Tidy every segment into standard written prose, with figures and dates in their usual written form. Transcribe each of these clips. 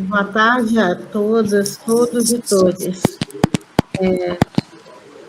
Boa tarde a todas, todos e todas.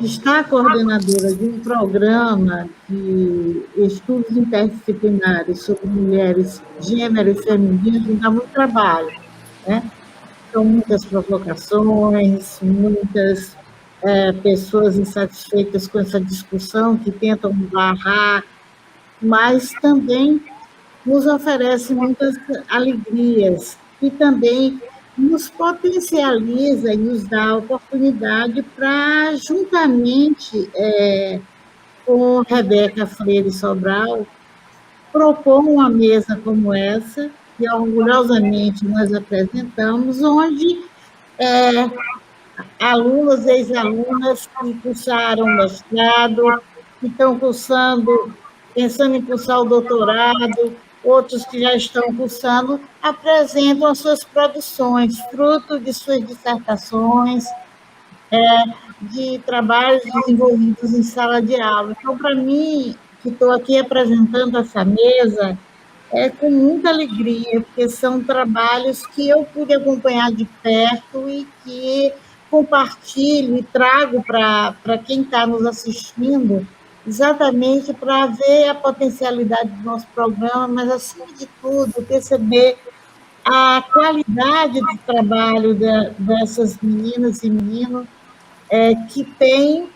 Está coordenadora de um programa de estudos interdisciplinares sobre mulheres, gênero e feminismo, dá muito trabalho, né? São muitas provocações, muitas pessoas insatisfeitas com essa discussão, que tentam barrar, mas também nos oferece muitas alegrias e também nos potencializa e nos dá a oportunidade para, juntamente com Rebeca Freire Sobral, propor uma mesa como essa, que orgulhosamente nós apresentamos, onde alunos, ex-alunas que cursaram mestrado, que estão cursando, pensando em cursar o doutorado, outros que já estão cursando, apresentam as suas produções, fruto de suas dissertações, de trabalhos desenvolvidos em sala de aula. Então, para mim, que estou aqui apresentando essa mesa, é com muita alegria, porque são trabalhos que eu pude acompanhar de perto e que compartilho e trago para quem está nos assistindo, exatamente para ver a potencialidade do nosso programa, mas, acima de tudo, perceber a qualidade do trabalho dessas meninas e meninos que tem,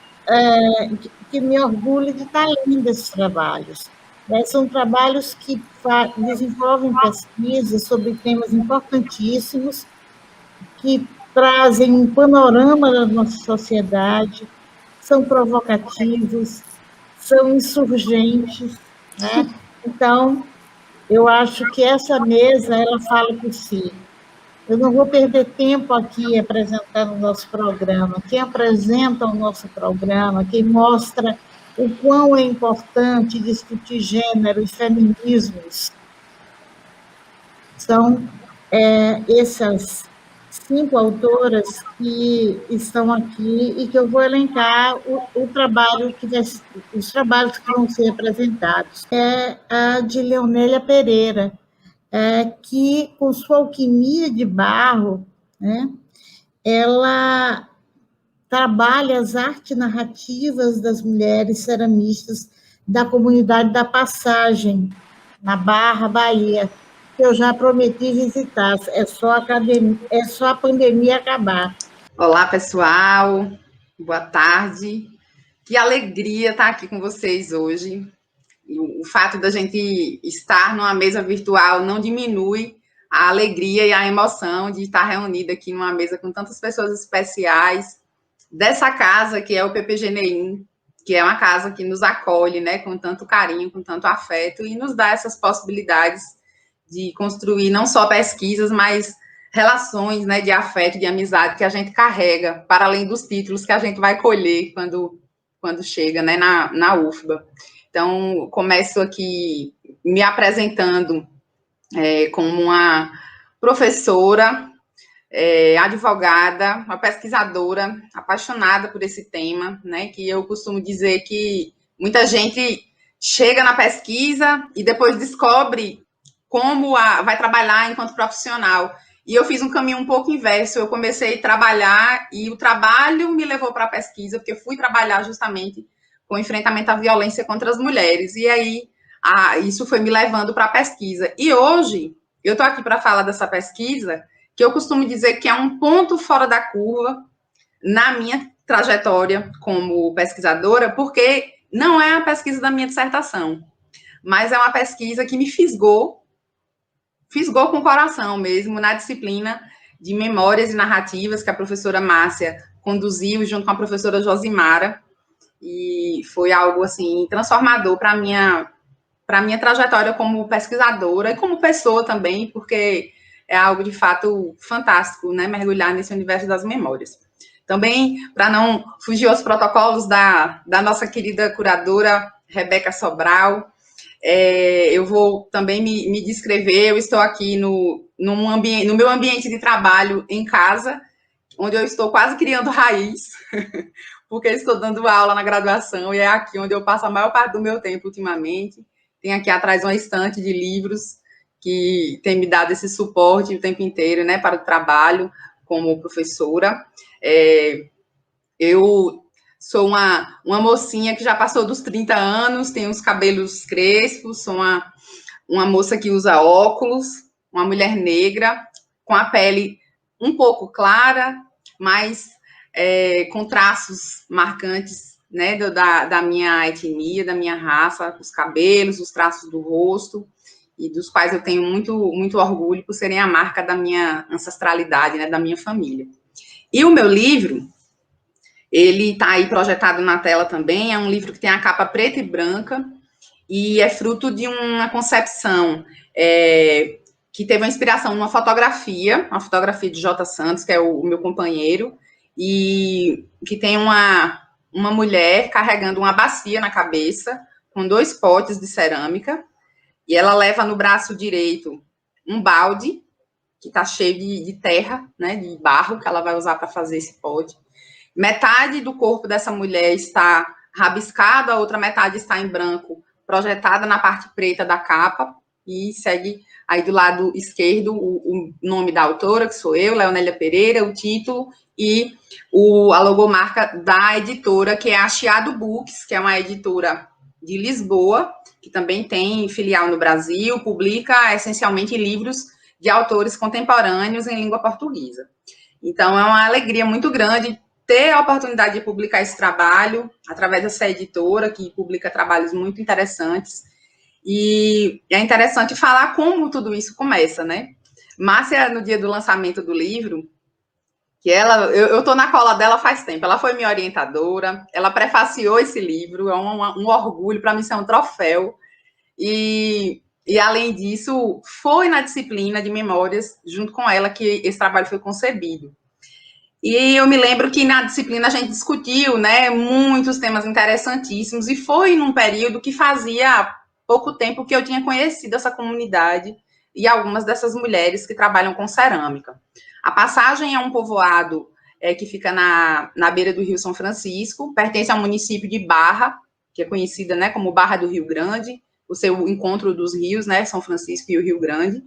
que me orgulho de estar lendo esses trabalhos. São trabalhos que desenvolvem pesquisas sobre temas importantíssimos, que trazem um panorama da nossa sociedade, são provocativos, são insurgentes, né? Então, eu acho que essa mesa, ela fala por si. Eu não vou perder tempo aqui apresentando o nosso programa. Quem apresenta o nosso programa, quem mostra o quão é importante discutir gênero e feminismos, são essas 5 autoras que estão aqui e que eu vou elencar os trabalhos que vão ser apresentados. É a de Leonélia Pereira, que, com sua alquimia de barro, né, ela trabalha as artes narrativas das mulheres ceramistas da comunidade da Passagem, na Barra, Bahia, que eu já prometi visitar, é só a pandemia acabar. Olá, pessoal, boa tarde. Que alegria estar aqui com vocês hoje. O fato da gente estar numa mesa virtual não diminui a alegria e a emoção de estar reunida aqui numa mesa com tantas pessoas especiais dessa casa que é o PPGNEIM, que é uma casa que nos acolhe, né, com tanto carinho, com tanto afeto e nos dá essas possibilidades de construir não só pesquisas, mas relações, né, de afeto, de amizade que a gente carrega, para além dos títulos que a gente vai colher quando chega, né, na UFBA. Então, começo aqui me apresentando como uma professora, advogada, uma pesquisadora apaixonada por esse tema, né, que eu costumo dizer que muita gente chega na pesquisa e depois descobre como vai trabalhar enquanto profissional. E eu fiz um caminho um pouco inverso, eu comecei a trabalhar e o trabalho me levou para a pesquisa, porque eu fui trabalhar justamente com o enfrentamento à violência contra as mulheres. E aí, isso foi me levando para a pesquisa. E hoje, eu estou aqui para falar dessa pesquisa, que eu costumo dizer que é um ponto fora da curva na minha trajetória como pesquisadora, porque não é a pesquisa da minha dissertação, mas é uma pesquisa que me fisgou com o coração mesmo, na disciplina de Memórias e Narrativas, que a professora Márcia conduziu, junto com a professora Josimara, e foi algo, assim, transformador para a minha trajetória como pesquisadora e como pessoa também, porque é algo, de fato, fantástico, né, mergulhar nesse universo das memórias. Também, para não fugir aos protocolos da nossa querida curadora Rebeca Sobral, eu vou também me descrever. Eu estou aqui no meu ambiente de trabalho em casa, onde eu estou quase criando raiz, porque estou dando aula na graduação e é aqui onde eu passo a maior parte do meu tempo ultimamente. Tem aqui atrás uma estante de livros que tem me dado esse suporte o tempo inteiro, né, para o trabalho como professora. Eu sou uma mocinha que já passou dos 30 anos, tenho os cabelos crespos, sou uma moça que usa óculos, uma mulher negra, com a pele um pouco clara, mas com traços marcantes, né, da minha etnia, da minha raça, os cabelos, os traços do rosto, e dos quais eu tenho muito, muito orgulho por serem a marca da minha ancestralidade, né, da minha família. E o meu livro, ele está aí projetado na tela também, é um livro que tem a capa preta e branca, e é fruto de uma concepção que teve uma inspiração numa fotografia, uma fotografia de J. Santos, que é o meu companheiro, e que tem uma mulher carregando uma bacia na cabeça, com 2 potes de cerâmica, e ela leva no braço direito um balde, que está cheio de terra, né, de barro, que ela vai usar para fazer esse pote. Metade do corpo dessa mulher está rabiscado, a outra metade está em branco, projetada na parte preta da capa, e segue aí do lado esquerdo o nome da autora, que sou eu, Leonélia Pereira, o título e a logomarca da editora, que é a Chiado Books, que é uma editora de Lisboa, que também tem filial no Brasil, publica essencialmente livros de autores contemporâneos em língua portuguesa. Então, é uma alegria muito grande ter a oportunidade de publicar esse trabalho através dessa editora, que publica trabalhos muito interessantes. E é interessante falar como tudo isso começa, né? Márcia, no dia do lançamento do livro, que eu estou na cola dela faz tempo, ela foi minha orientadora, ela prefaciou esse livro, é um orgulho, para mim isso é um troféu, e além disso, foi na disciplina de memórias, junto com ela, que esse trabalho foi concebido. E eu me lembro que na disciplina a gente discutiu, né, muitos temas interessantíssimos, e foi num período que fazia pouco tempo que eu tinha conhecido essa comunidade e algumas dessas mulheres que trabalham com cerâmica. A Passagem é um povoado que fica na beira do Rio São Francisco, pertence ao município de Barra, que é conhecida, né, como Barra do Rio Grande, o seu encontro dos rios, né, São Francisco e o Rio Grande,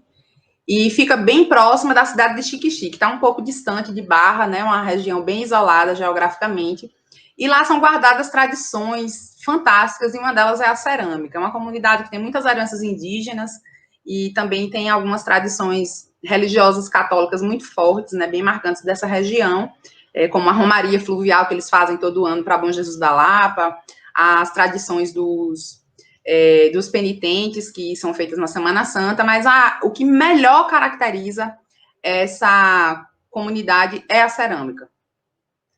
e fica bem próxima da cidade de Xique-Xique, está um pouco distante de Barra, né, uma região bem isolada geograficamente, e lá são guardadas tradições fantásticas, e uma delas é a cerâmica, é uma comunidade que tem muitas heranças indígenas, e também tem algumas tradições religiosas católicas muito fortes, né, bem marcantes dessa região, como a romaria fluvial que eles fazem todo ano para Bom Jesus da Lapa, as tradições dos penitentes que são feitas na Semana Santa, mas o que melhor caracteriza essa comunidade é a cerâmica.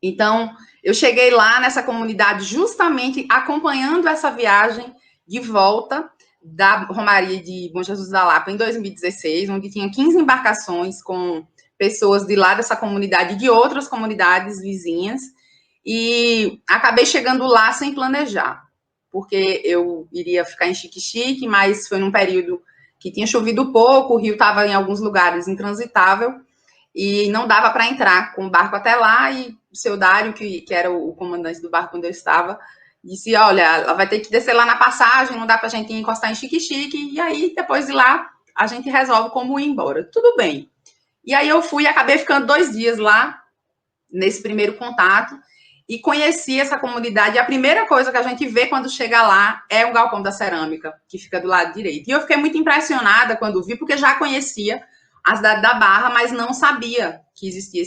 Então, eu cheguei lá nessa comunidade justamente acompanhando essa viagem de volta da Romaria de Bom Jesus da Lapa em 2016, onde tinha 15 embarcações com pessoas de lá dessa comunidade e de outras comunidades vizinhas, e acabei chegando lá sem planejar, porque eu iria ficar em Xique-Xique, mas foi num período que tinha chovido pouco, o rio estava em alguns lugares intransitável, e não dava para entrar com o barco até lá, e o seu Dário, que era o comandante do barco onde eu estava, disse, olha, ela vai ter que descer lá na passagem, não dá para a gente encostar em Xique-Xique, e aí, depois de lá, a gente resolve como ir embora. Tudo bem. E aí eu fui e acabei ficando 2 dias lá, nesse primeiro contato, e conheci essa comunidade, e a primeira coisa que a gente vê quando chega lá é um galpão da cerâmica, que fica do lado direito. E eu fiquei muito impressionada quando vi, porque já conhecia a cidade da Barra, mas não sabia que existia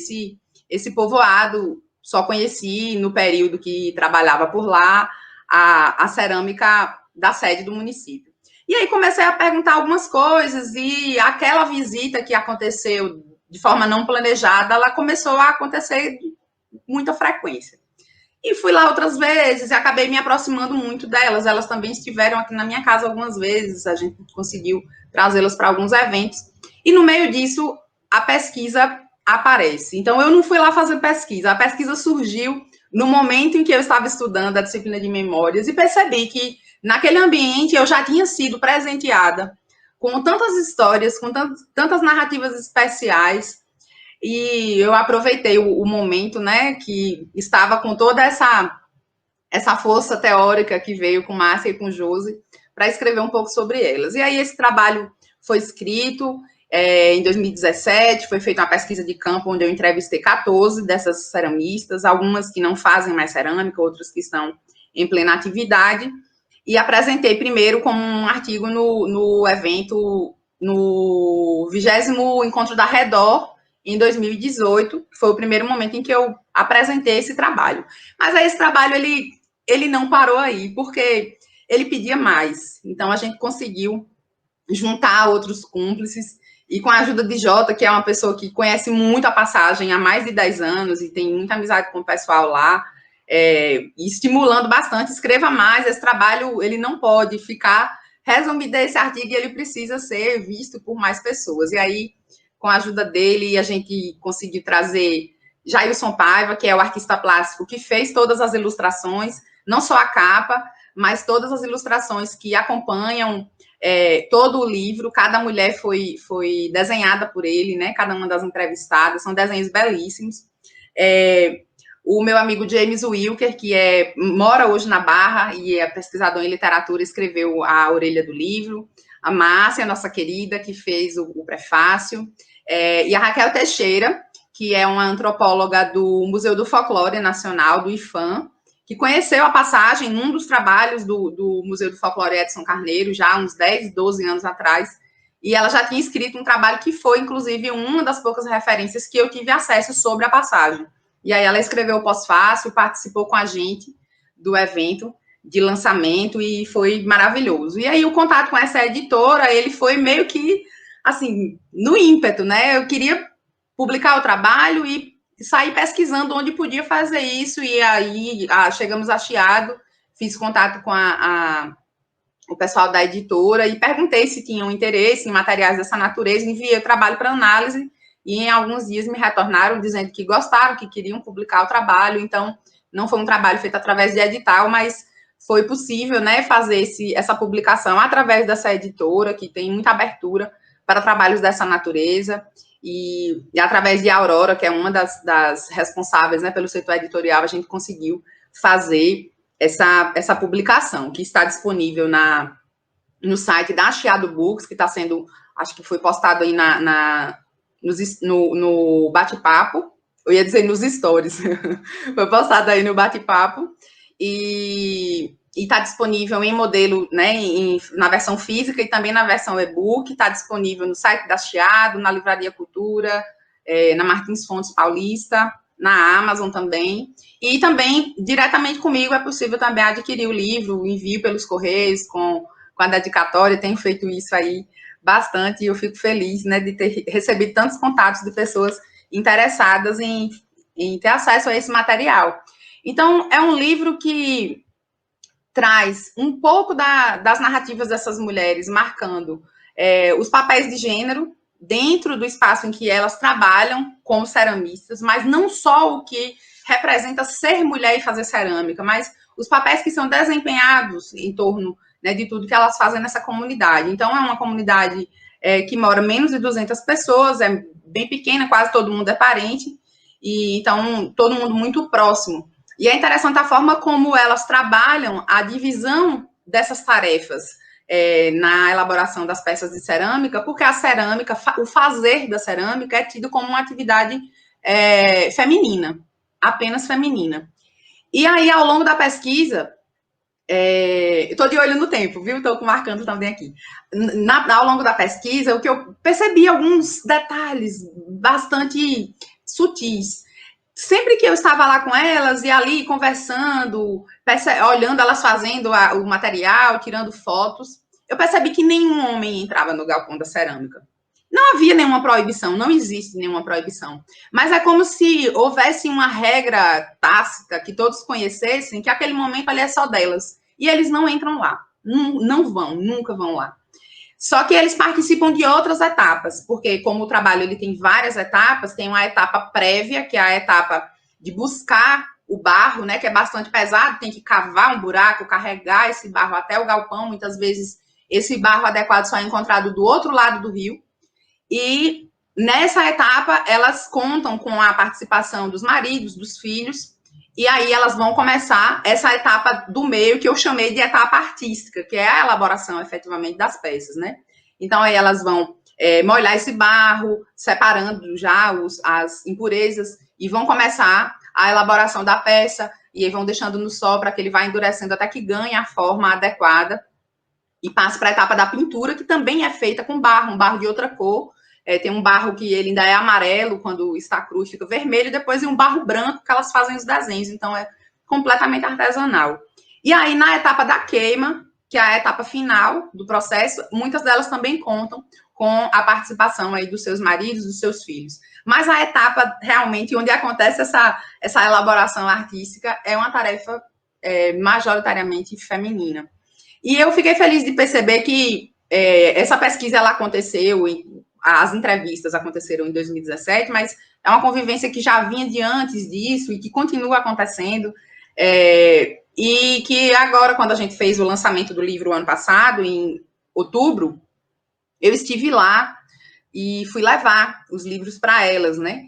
esse povoado, só conheci no período que trabalhava por lá a cerâmica da sede do município. E aí comecei a perguntar algumas coisas, e aquela visita que aconteceu de forma não planejada, ela começou a acontecer com muita frequência. E fui lá outras vezes e acabei me aproximando muito delas. Elas também estiveram aqui na minha casa algumas vezes, a gente conseguiu trazê-las para alguns eventos. E no meio disso, a pesquisa aparece. Então, eu não fui lá fazer pesquisa. A pesquisa surgiu no momento em que eu estava estudando a disciplina de memórias e percebi que, naquele ambiente, eu já tinha sido presenteada com tantas histórias, com tantas narrativas especiais, e eu aproveitei o momento, né, que estava com toda essa força teórica que veio com Márcia e com Josi, para escrever um pouco sobre elas. E aí esse trabalho foi escrito em 2017, foi feita uma pesquisa de campo onde eu entrevistei 14 dessas ceramistas, algumas que não fazem mais cerâmica, outras que estão em plena atividade, e apresentei primeiro como um artigo no evento, no 20º Encontro da Redor, em 2018, que foi o primeiro momento em que eu apresentei esse trabalho. Mas aí esse trabalho, ele não parou aí, porque ele pedia mais. Então, a gente conseguiu juntar outros cúmplices, e com a ajuda de Jota, que é uma pessoa que conhece muito a passagem há mais de 10 anos e tem muita amizade com o pessoal lá, e estimulando bastante, escreva mais, esse trabalho ele não pode ficar resumido esse artigo, ele precisa ser visto por mais pessoas. E aí, com a ajuda dele, a gente conseguiu trazer Jailson Paiva, que é o artista plástico que fez todas as ilustrações, não só a capa, mas todas as ilustrações que acompanham todo o livro. Cada mulher foi desenhada por ele, né? Cada uma das entrevistadas, são desenhos belíssimos. O meu amigo James Wilker, que mora hoje na Barra e é pesquisador em literatura, escreveu a orelha do livro. A Márcia, nossa querida, que fez o prefácio. E a Raquel Teixeira, que é uma antropóloga do Museu do Folclore Nacional, do IFAM, que conheceu a passagem num dos trabalhos do Museu do Folclore Edson Carneiro, já há uns 10, 12 anos atrás, e ela já tinha escrito um trabalho que foi, inclusive, uma das poucas referências que eu tive acesso sobre a passagem. E aí ela escreveu o pós-fácil, participou com a gente do evento de lançamento, e foi maravilhoso. E aí o contato com essa editora, ele foi meio que, assim, no ímpeto, né? Eu queria publicar o trabalho e saí pesquisando onde podia fazer isso, e aí chegamos a Chiado, fiz contato com o pessoal da editora e perguntei se tinham interesse em materiais dessa natureza, enviei o trabalho para análise, e em alguns dias me retornaram dizendo que gostaram, que queriam publicar o trabalho. Então não foi um trabalho feito através de edital, mas foi possível, né, fazer essa publicação através dessa editora, que tem muita abertura para trabalhos dessa natureza. E através de Aurora, que é uma das responsáveis, né, pelo setor editorial, a gente conseguiu fazer essa publicação, que está disponível no site da Chiado Books, que está sendo, acho que foi postado aí no bate-papo, eu ia dizer nos stories, foi postado aí no bate-papo, e está disponível em modelo, né, na versão física e também na versão e-book. Está disponível no site da Chiado, na Livraria Cultura, na Martins Fontes Paulista, na Amazon também. E também, diretamente comigo, é possível também adquirir o livro, o envio pelos Correios, com a dedicatória. Tenho feito isso aí bastante, e eu fico feliz, né, de ter recebido tantos contatos de pessoas interessadas em ter acesso a esse material. Então, é um livro que traz um pouco das narrativas dessas mulheres, marcando os papéis de gênero dentro do espaço em que elas trabalham como ceramistas, mas não só o que representa ser mulher e fazer cerâmica, mas os papéis que são desempenhados em torno, né, de tudo que elas fazem nessa comunidade. Então, é uma comunidade que mora menos de 200 pessoas, é bem pequena, quase todo mundo é parente, e então todo mundo muito próximo. E é interessante a forma como elas trabalham a divisão dessas tarefas na elaboração das peças de cerâmica, porque a cerâmica, o fazer da cerâmica é tido como uma atividade feminina, apenas feminina. E aí, ao longo da pesquisa, estou de olho no tempo, viu? Estou marcando também aqui. Ao longo da pesquisa, o que eu percebi alguns detalhes bastante sutis. Sempre que eu estava lá com elas, e ali conversando, olhando elas fazendo o material, tirando fotos, eu percebi que nenhum homem entrava no galpão da cerâmica. Não havia nenhuma proibição, não existe nenhuma proibição. Mas é como se houvesse uma regra tácita que todos conhecessem, que aquele momento ali é só delas. E eles não entram lá. Não vão, nunca vão lá. Só que eles participam de outras etapas, porque como o trabalho ele tem várias etapas, tem uma etapa prévia, que é a etapa de buscar o barro, né, que é bastante pesado, tem que cavar um buraco, carregar esse barro até o galpão. Muitas vezes esse barro adequado só é encontrado do outro lado do rio. E nessa etapa elas contam com a participação dos maridos, dos filhos, e aí elas vão começar essa etapa do meio, que eu chamei de etapa artística, que é a elaboração, efetivamente, das peças, né? Então, aí elas vão molhar esse barro, separando já as impurezas, e vão começar a elaboração da peça, e aí vão deixando no sol para que ele vá endurecendo até que ganhe a forma adequada, e passe para a etapa da pintura, que também é feita com barro, um barro de outra cor. Tem um barro que ele ainda é amarelo, quando está cru fica vermelho, e depois um barro branco que elas fazem os desenhos, então é completamente artesanal. E aí, na etapa da queima, que é a etapa final do processo, muitas delas também contam com a participação aí dos seus maridos, dos seus filhos. Mas a etapa, realmente, onde acontece essa elaboração artística, é uma tarefa majoritariamente feminina. E eu fiquei feliz de perceber que essa pesquisa, ela aconteceu, as entrevistas aconteceram em 2017, mas é uma convivência que já vinha de antes disso e que continua acontecendo, e que agora, quando a gente fez o lançamento do livro ano passado, em outubro, eu estive lá e fui levar os livros para elas, né?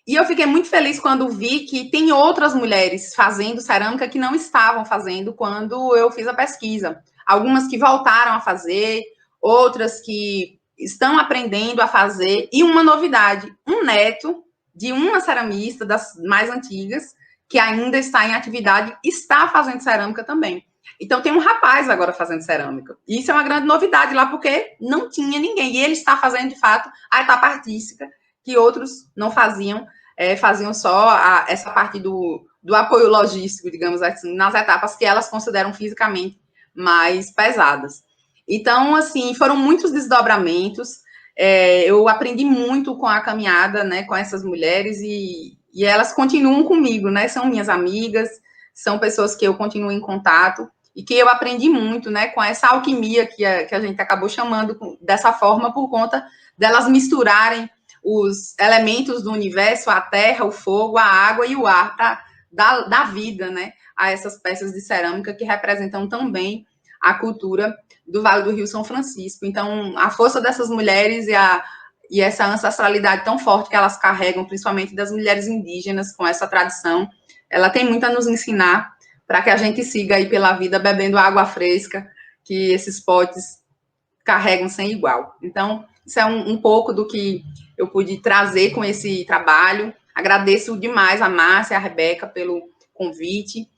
E eu fiquei muito feliz quando vi que tem outras mulheres fazendo cerâmica que não estavam fazendo quando eu fiz a pesquisa. Algumas que voltaram a fazer, outras que estão aprendendo a fazer, e uma novidade, um neto de uma ceramista das mais antigas, que ainda está em atividade, está fazendo cerâmica também. Então, tem um rapaz agora fazendo cerâmica. E isso é uma grande novidade lá, porque não tinha ninguém. E ele está fazendo, de fato, a etapa artística, que outros não faziam, faziam só essa parte do apoio logístico, digamos assim, nas etapas que elas consideram fisicamente mais pesadas. Então, assim, foram muitos desdobramentos. Eu aprendi muito com a caminhada, né, com essas mulheres, e elas continuam comigo, né? São minhas amigas, são pessoas que eu continuo em contato, e que eu aprendi muito, né, com essa alquimia que a gente acabou chamando dessa forma, por conta delas misturarem os elementos do universo, a terra, o fogo, a água e o ar, para dar vida, né, a essas peças de cerâmica que representam também a cultura do Vale do Rio São Francisco. Então, a força dessas mulheres e essa ancestralidade tão forte que elas carregam, principalmente das mulheres indígenas, com essa tradição, ela tem muito a nos ensinar, para que a gente siga aí pela vida bebendo água fresca que esses potes carregam sem igual. Então, isso é um pouco do que eu pude trazer com esse trabalho. Agradeço demais a Márcia e a Rebeca pelo convite,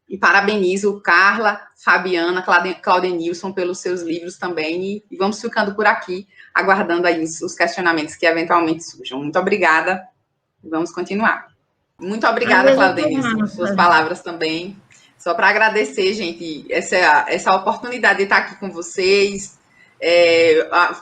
e parabenizo Carla, Fabiana, Claudenilson pelos seus livros também, e vamos ficando por aqui, aguardando aí os questionamentos que eventualmente surjam. Muito obrigada, e vamos continuar. Muito obrigada, Claudenilson, por suas palavras também. Só para agradecer, gente, essa oportunidade de estar aqui com vocês.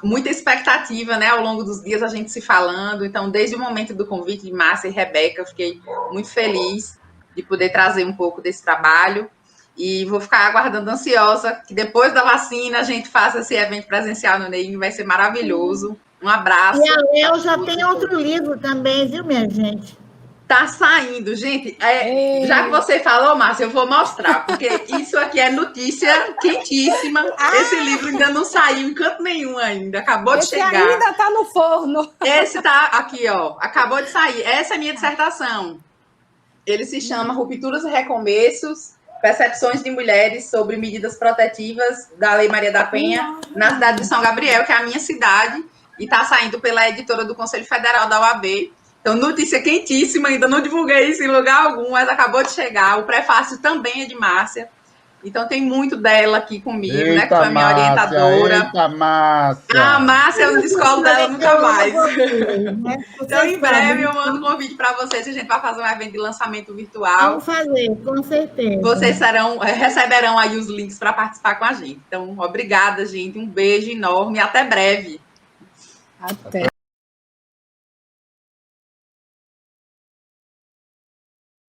Muita expectativa, né, ao longo dos dias a gente se falando. Então, desde o momento do convite de Márcia e Rebeca, eu fiquei muito feliz de poder trazer um pouco desse trabalho. E vou ficar aguardando ansiosa que depois da vacina a gente faça esse evento presencial no NEIM, vai ser maravilhoso. Um abraço. E a Léo já tem outro livro também, viu, minha gente? Tá saindo, gente. Já que você falou, Márcia, eu vou mostrar, porque isso aqui é notícia quentíssima. Esse livro ainda não saiu em canto nenhum ainda, acabou de chegar. Esse ainda tá no forno. Esse tá aqui, ó, acabou de sair. Essa é a minha dissertação. Ele se chama Rupturas e Recomeços, Percepções de Mulheres sobre Medidas Protetivas da Lei Maria da Penha na cidade de São Gabriel, que é a minha cidade, e está saindo pela editora do Conselho Federal da UAB. Então, notícia quentíssima, ainda não divulguei isso em lugar algum, mas acabou de chegar. O prefácio também é de Márcia. Então, tem muito dela aqui comigo, eita, né? Que foi a minha orientadora. Eita, Márcia! A Márcia, eu não descolo dela nunca mais. Então, em breve, eu mando um convite para vocês, a gente vai fazer um evento de lançamento virtual. Vamos fazer, com certeza. Vocês receberão aí os links para participar com a gente. Então, obrigada, gente. Um beijo enorme e até breve. Até.